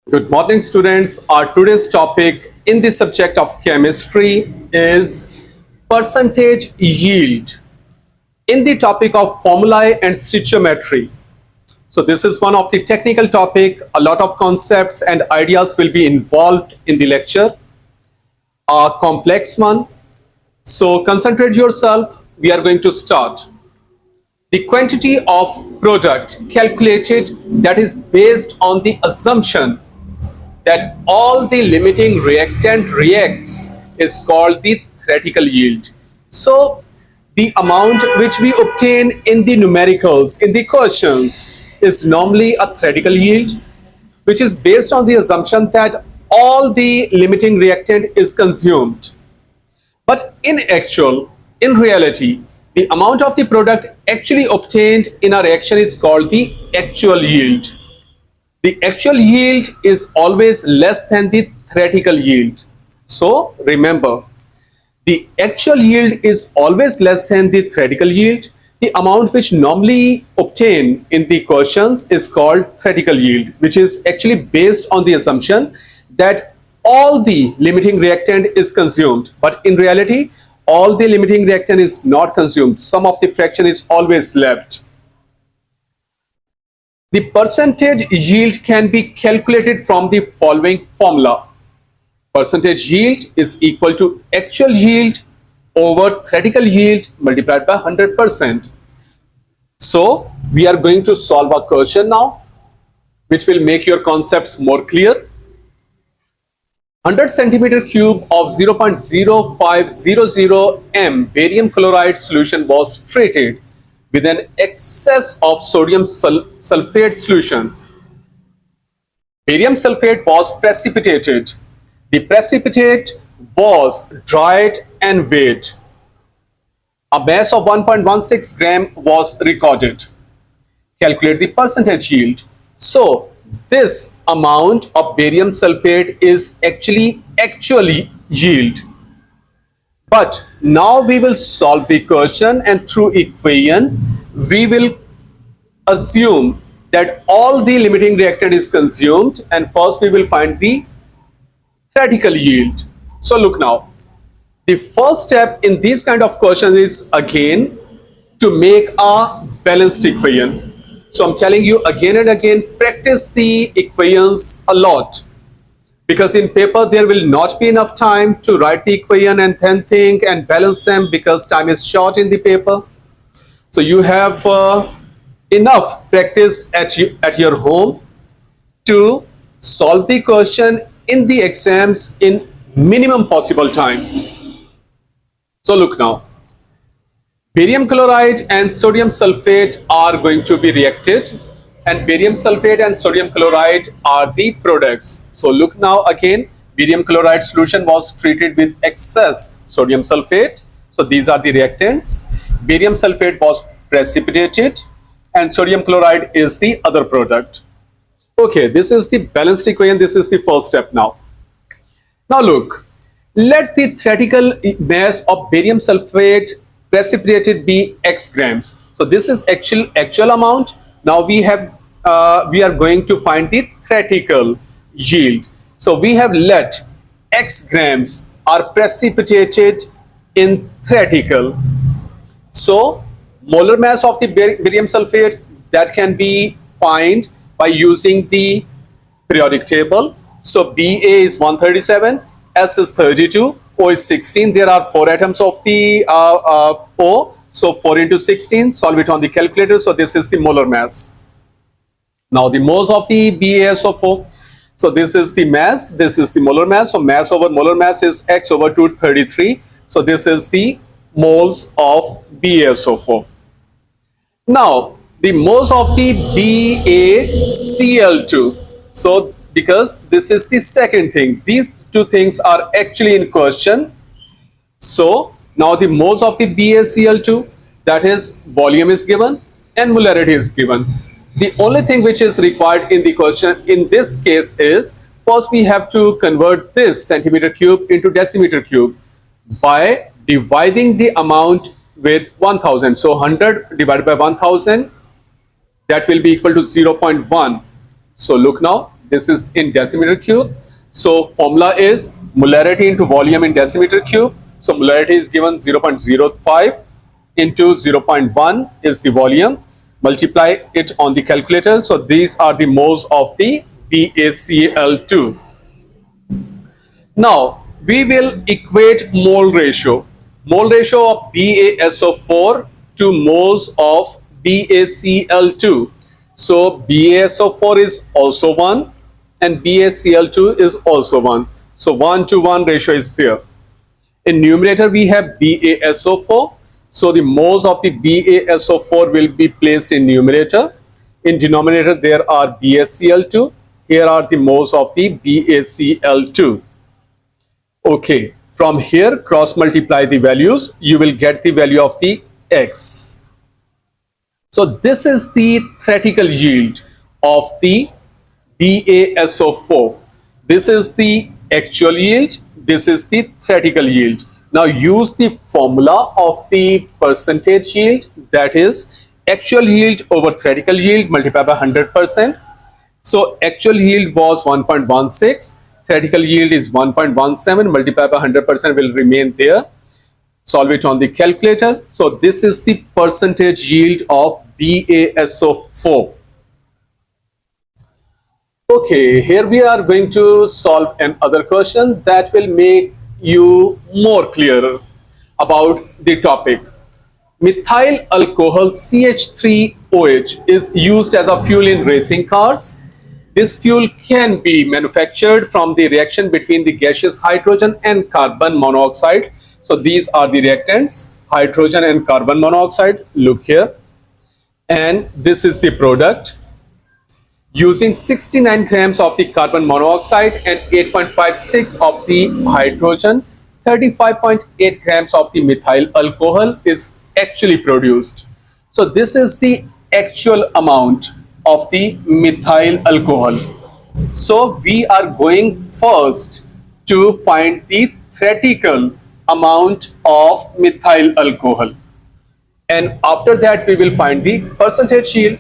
Good morning, students. Our today's topic in the subject of chemistry is percentage yield in the topic of formulae and stoichiometry. So this is one of the technical topic. A lot of concepts and ideas will be involved in the lecture. A complex one. So concentrate yourself. We are going to start. The quantity of product calculated that is based on the assumption that all the limiting reactant reacts is called the theoretical yield. So the amount which we obtain in the numericals, in the questions, is normally a theoretical yield, which is based on the assumption that all the limiting reactant is consumed. But in reality, the amount of the product actually obtained in a reaction is called the actual yield. The actual yield is always less than the theoretical yield. So remember, the actual yield is always less than the theoretical yield. The amount which normally obtained in the questions is called theoretical yield, which is actually based on the assumption that all the limiting reactant is consumed. But in reality, all the limiting reactant is not consumed. Some of the fraction is always left. The percentage yield can be calculated from the following formula. Percentage yield is equal to actual yield over theoretical yield multiplied by 100%. So we are going to solve a question now, which will make your concepts more clear. 100 centimeter cube of 0.0500 m barium chloride solution was treated with an excess of sodium sulfate solution. Barium sulfate was precipitated. The precipitate was dried and weighed. A mass of 1.16 gram was recorded. Calculate the percentage yield. So this amount of barium sulfate is actually yield. But now we will solve the question, and through equation we will assume that all the limiting reactant is consumed, and first we will find the theoretical yield. So look now, the first step in this kind of question is again to make a balanced equation. So I'm telling you again and again, practice the equations a lot, because in paper there will not be enough time to write the equation and then think and balance them, because time is short in the paper. So you have enough practice at your home to solve the question in the exams in minimum possible time. So look now, barium chloride and sodium sulfate are going to be reacted, and barium sulfate and sodium chloride are the products. So look now again, barium chloride solution was treated with excess sodium sulfate. So these are the reactants. Barium sulfate was precipitated and sodium chloride is the other product. Okay, this is the balanced equation. This is the first step now. Now look, let the theoretical mass of barium sulfate precipitated be x grams. So this is actual amount. Now we are going to find the theoretical yield. So we have let x grams are precipitated in theoretical. So molar mass of the barium sulfate, that can be found by using the periodic table. So Ba is 137, S is 32, O is 16. There are 4 atoms of the O. So 4 into 16, solve it on the calculator. So this is the molar mass. Now the moles of the BaSO4. So this is the mass, this is the molar mass. So mass over molar mass is X over 233. So this is the moles of BaSO4. Now the moles of the BaCl2. So because this is the second thing, these two things are actually in question. So now the moles of the BaCl2, that is volume is given and molarity is given. The only thing which is required in the question in this case is, first we have to convert this centimeter cube into decimeter cube by dividing the amount with 1000. So 100 divided by 1000, that will be equal to 0.1. So look now, This is in decimeter cube. So formula is molarity into volume in decimeter cube. So molarity is given 0.05 into 0.1 is the volume. Multiply it on the calculator. So these are the moles of the BaCl2. Now we will equate mole ratio. Mole ratio of BaSO4 to moles of BaCl2. So BaSO4 is also 1 and BaCl2 is also 1. So 1 to 1 ratio is there. In numerator we have BaSO4. So the moles of the BaSO4 will be placed in numerator. In denominator there are BaCl2. Here are the moles of the BaCl2. Okay, from here cross multiply the values, you will get the value of the X. So this is the theoretical yield of the BaSO4. This is the actual yield, this is the theoretical yield. Now use the formula of the percentage yield, that is actual yield over theoretical yield multiplied by 100%. So actual yield was 1.16. Theoretical yield is 1.17 multiplied by 100% will remain there. Solve it on the calculator. So this is the percentage yield of BaSO4. Okay, here we are going to solve another question that will make you more clearer about the topic. Methyl alcohol CH3OH is used as a fuel in racing cars. This fuel can be manufactured from the reaction between the gaseous hydrogen and carbon monoxide. So these are the reactants, hydrogen and carbon monoxide. Look here. And this is the product. Using 69 grams of the carbon monoxide and 8.56 of the hydrogen, 35.8 grams of the methyl alcohol is actually produced. So this is the actual amount of the methyl alcohol. So we are going first to find the theoretical amount of methyl alcohol, and after that we will find the percentage yield.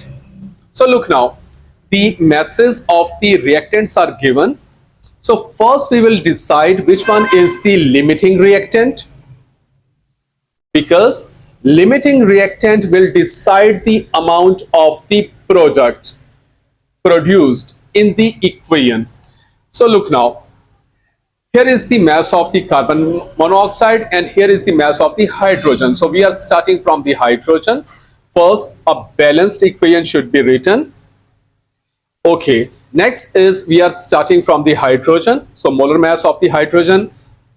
So look now, the masses of the reactants are given. So first we will decide which one is the limiting reactant, because limiting reactant will decide the amount of the product produced in the equation. So look now, here is the mass of the carbon monoxide and here is the mass of the hydrogen. So we are starting from the hydrogen. First, a balanced equation should be written. Okay, next is we are starting from the hydrogen. So molar mass of the hydrogen,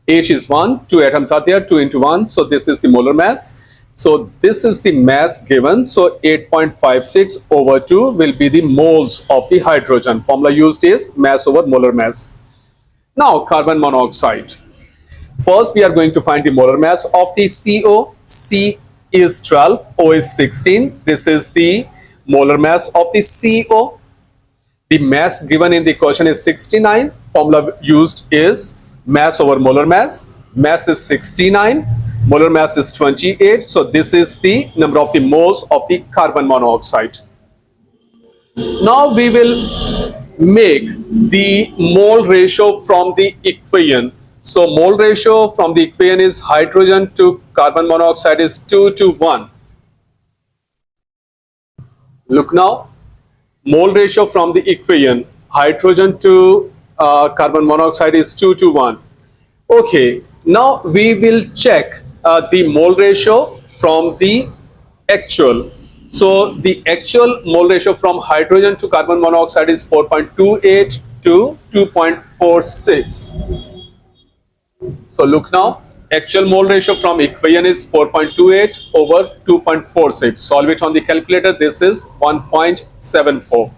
H is 1, 2 atoms are there, 2 into 1. So this is the molar mass. So this is the mass given. So 8.56 over 2 will be the moles of the hydrogen. Formula used is mass over molar mass. Now carbon monoxide. First we are going to find the molar mass of the CO. C is 12, O is 16. This is the molar mass of the CO. The mass given in the question is 69. Formula used is mass over molar mass. Mass is 69. Molar mass is 28. So this is the number of the moles of the carbon monoxide. Now we will make the mole ratio from the equation. So mole ratio from the equation is hydrogen to carbon monoxide is 2 to 1. Look now, mole ratio from the equation, hydrogen to carbon monoxide is 2 to 1. Okay, now we will check the mole ratio from the actual. So the actual mole ratio from hydrogen to carbon monoxide is 4.28 to 2.46. So look now, actual mole ratio from equation is 4.28 over 2.46. Solve it on the calculator. This is 1.74.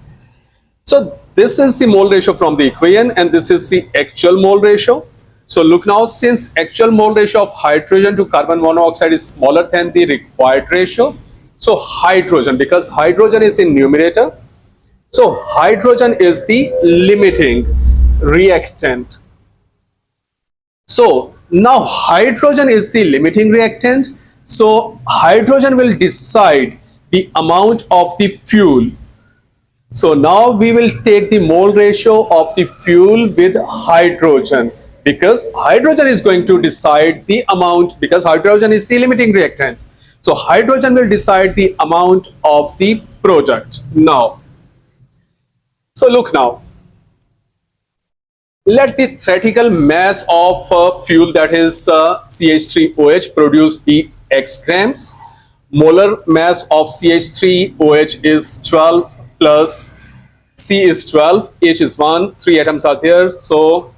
So this is the mole ratio from the equation and this is the actual mole ratio. So look now, since actual mole ratio of hydrogen to carbon monoxide is smaller than the required ratio, so hydrogen, because hydrogen is in numerator, so hydrogen is the limiting reactant. So now hydrogen is the limiting reactant. So hydrogen will decide the amount of the fuel So now we will take the mole ratio of the fuel with hydrogen, because hydrogen is going to decide the amount, because hydrogen is the limiting reactant. So hydrogen will decide the amount of the product. Now, so look now, let the theoretical mass of fuel, that is CH3OH, produce be x grams. Molar mass of CH3OH is 12 plus C is 12, H is 1, 3 atoms are there. So,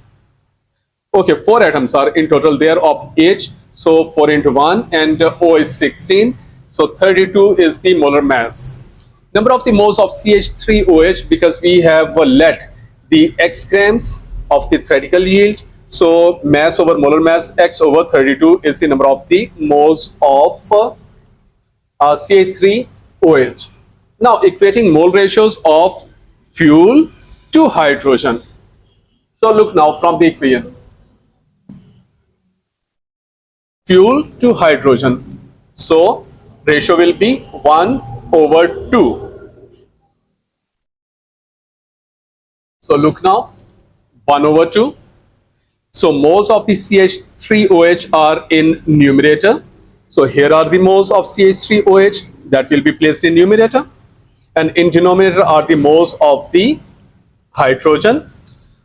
okay, 4 atoms are in total there of H. So, 4 into 1, and O is 16. So, 32 is the molar mass. Number of the moles of CH3OH, because we have let the x grams of the theoretical yield. So, mass over molar mass, x over 32 is the number of the moles of CH3OH. Now, equating mole ratios of fuel to hydrogen. So look now from the equation. Fuel to hydrogen. So ratio will be 1 over 2. So look now, 1 over 2. So moles of the CH3OH are in numerator. So here are the moles of CH3OH that will be placed in numerator. And in denominator are the moles of the hydrogen.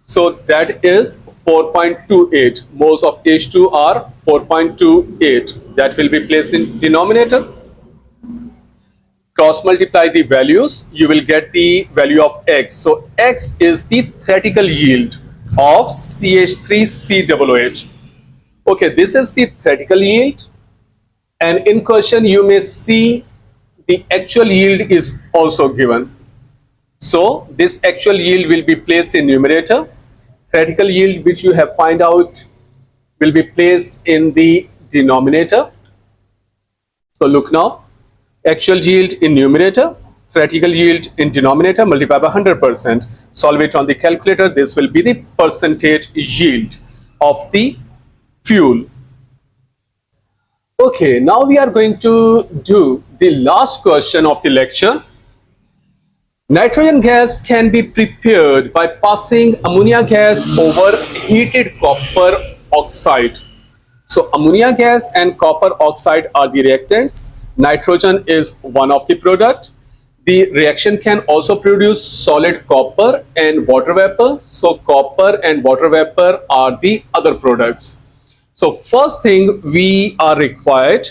So that is 4.28. Moles of H2 are 4.28. That will be placed in denominator. Cross multiply the values, you will get the value of X. So X is the theoretical yield of CH3COOH. Okay, this is the theoretical yield. And in question, you may see the actual yield is also given. So this actual yield will be placed in numerator. Theoretical yield which you have find out will be placed in the denominator. So look now, actual yield in numerator, theoretical yield in denominator, multiply by 100%. Solve it on the calculator. This will be the percentage yield of the fuel. Okay, now we are going to do the last question of the lecture. Nitrogen gas can be prepared by passing ammonia gas over heated copper oxide. So ammonia gas and copper oxide are the reactants. Nitrogen is one of the product. The reaction can also produce solid copper and water vapor. So copper and water vapor are the other products. So first thing we are required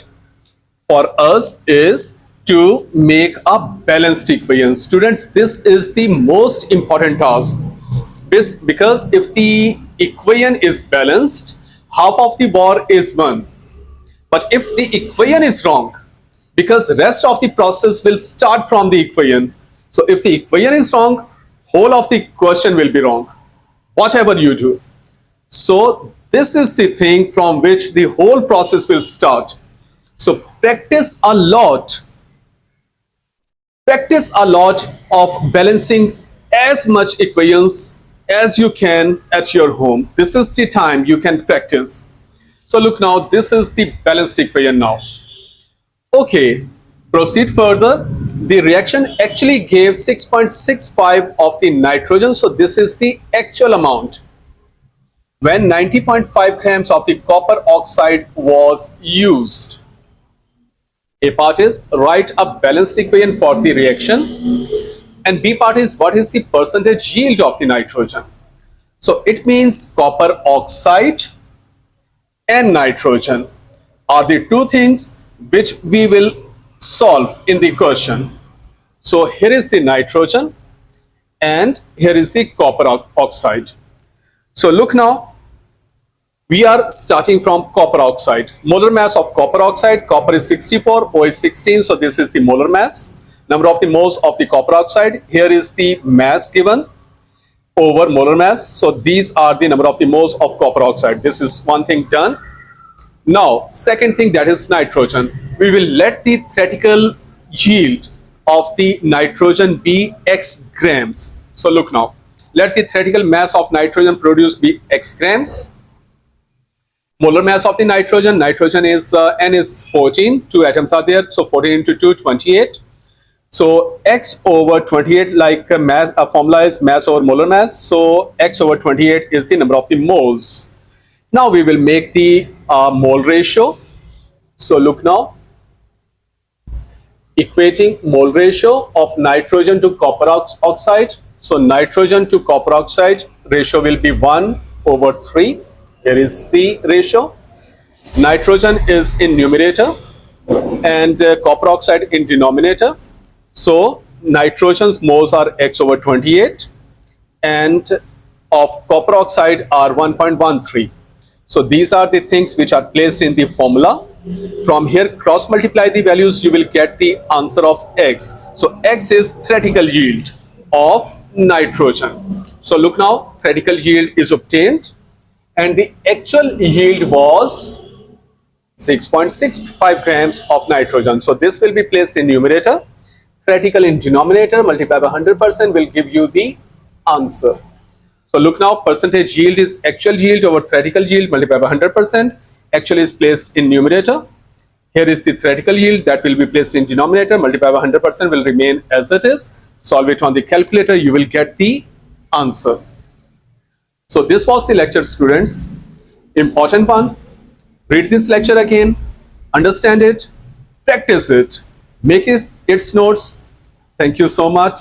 for us is to make a balanced equation. Students, this is the most important task, because if the equation is balanced, half of the war is won. But if the equation is wrong, because the rest of the process will start from the equation. So if the equation is wrong, whole of the question will be wrong, whatever you do. So this is the thing from which the whole process will start. So practice a lot of balancing as much equations as you can at your home. This is the time you can practice. So look now, this is the balanced equation now. Okay, proceed further. The reaction actually gave 6.65 of the nitrogen. So this is the actual amount when 90.5 grams of the copper oxide was used. A part is write a balanced equation for the reaction, and B part is what is the percentage yield of the nitrogen. So it means copper oxide and nitrogen are the two things which we will solve in the question. So here is the nitrogen and here is the copper oxide. So look now, we are starting from copper oxide. Molar mass of copper oxide, copper is 64, O is 16, so this is the molar mass. Number of the moles of the copper oxide, here is the mass given over molar mass. So these are the number of the moles of copper oxide. This is one thing done. Now, second thing, that is nitrogen. We will let the theoretical yield of the nitrogen be x grams. So look now, let the theoretical mass of nitrogen produced be x grams. Molar mass of the nitrogen is N is 14, 2 atoms are there, so 14 into 2, 28. So x over 28, like a formula is mass over molar mass. So x over 28 is the number of the moles. Now we will make the mole ratio. So look now, equating mole ratio of nitrogen to copper oxide. So nitrogen to copper oxide ratio will be 1 over 3. Here is the ratio. Nitrogen is in numerator and copper oxide in denominator. So nitrogen's moles are x over 28 and of copper oxide are 1.13. So these are the things which are placed in the formula. From here, cross multiply the values, you will get the answer of x. So x is theoretical yield of nitrogen. So look now, theoretical yield is obtained and the actual yield was 6.65 grams of nitrogen. So this will be placed in numerator. Theoretical in denominator, multiply by 100% will give you the answer. So look now, percentage yield is actual yield over theoretical yield multiplied by 100%. Actual is placed in numerator. Here is the theoretical yield that will be placed in denominator, multiplied by 100% will remain as it is. Solve it on the calculator, you will get the answer. So this was the lecture, students. Important one. Read this lecture again, understand it, practice it, make it its notes. Thank you so much.